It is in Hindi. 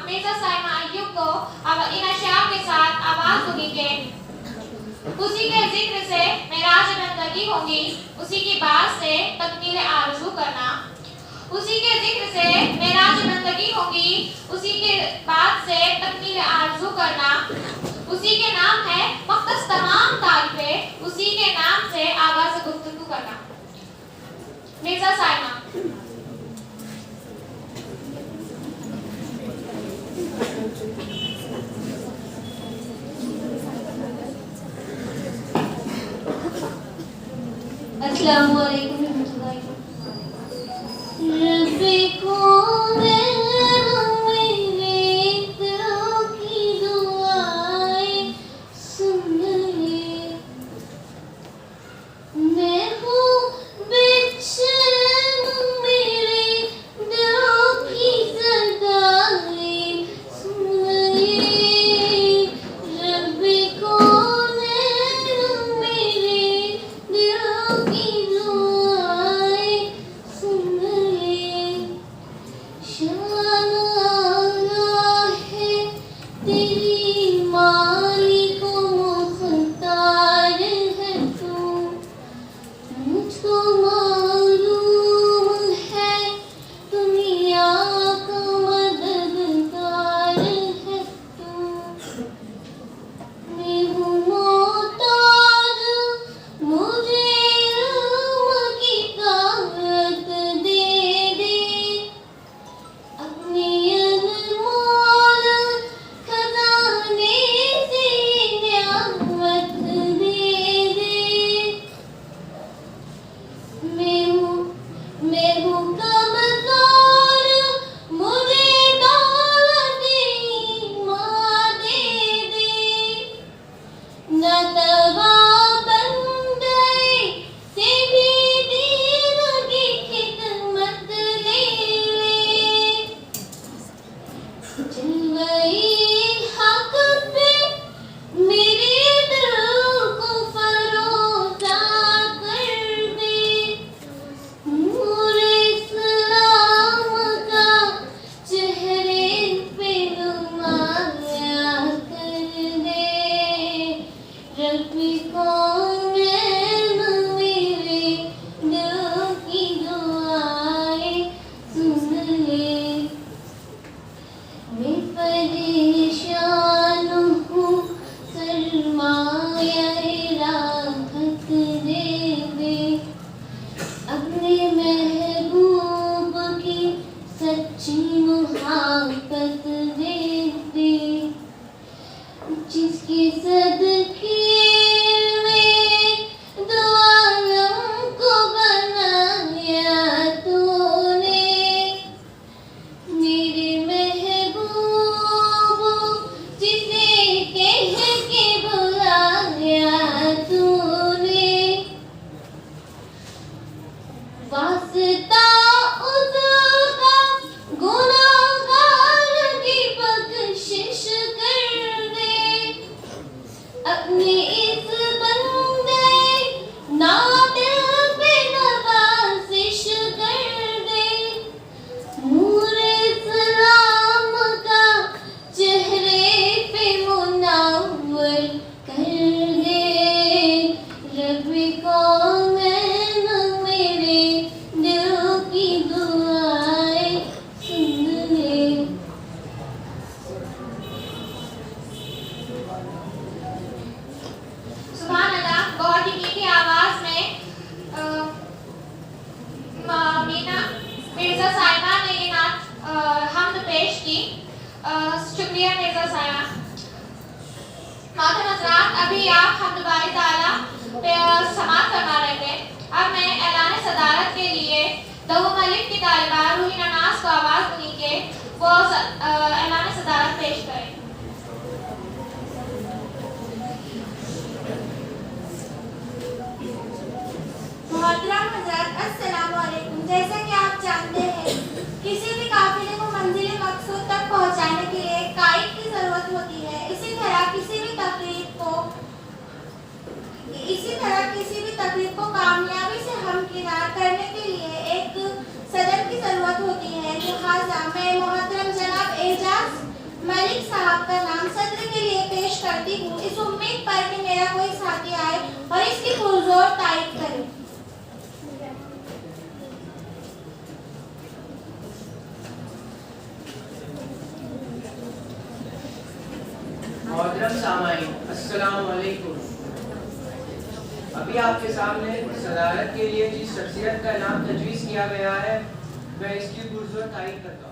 मिर्जा साइमा अय्यूब को इन अशआर के साथ आवाज दूंगी के उसी के जिक्र से मेराज बंदगी होगी, उसी की बात से तकमील आरज़ू करना। उसी के जिक्र से मेराज बंदगी होगी, उसी के बात से तकमील आरज़ू करना। उसी के नाम है मक़सद तमाम तारीफ़े, उसी के नाम से आगाज़ गुफ्तगू करना। मिर्जा साइमा। अस्सलाम वालेकुम रहमतुल्लाहि रब्बी को शुक्रिया मिर्जा साइमा। मातम हज़रात, अभी आप हम्द बारी ताला पे समाअत फरमा रहे थे। अब मैं ऐलान सदारत के लिए दो मलिक की तालिबा रूहीना नाज को आवाज़ दूंगी कि वो ऐलान सदारत पेश करें। मोहतरम हज़रात, अस्सलाम वालेकुम। जैसा कि आप जानते हैं, किसी भी काफिले को मंजिल मकसूद तक पहुंचाने के लिए काइद की जरूरत होती है। इसी तरह किसी भी तकरीब को कामयाबी से हमकिनार करने के लिए एक सदर की जरूरत होती है। लिहाजा मैं मोहतरम जनाब एजाज मलिक साहब का नाम सत्र के लिए पेश करती हूँ, इस उम्मीद पर कि मेरा कोई साथी आए और इसकी पुरजोर तारीफ करे। मोहतरम सामाईन, अस्सलाम वालेकुम। अभी आपके सामने सदारत के लिए जिस शख्सियत का नाम तजवीज़ किया गया है, मैं इसकी पुरजोर तारीफ करता हूँ।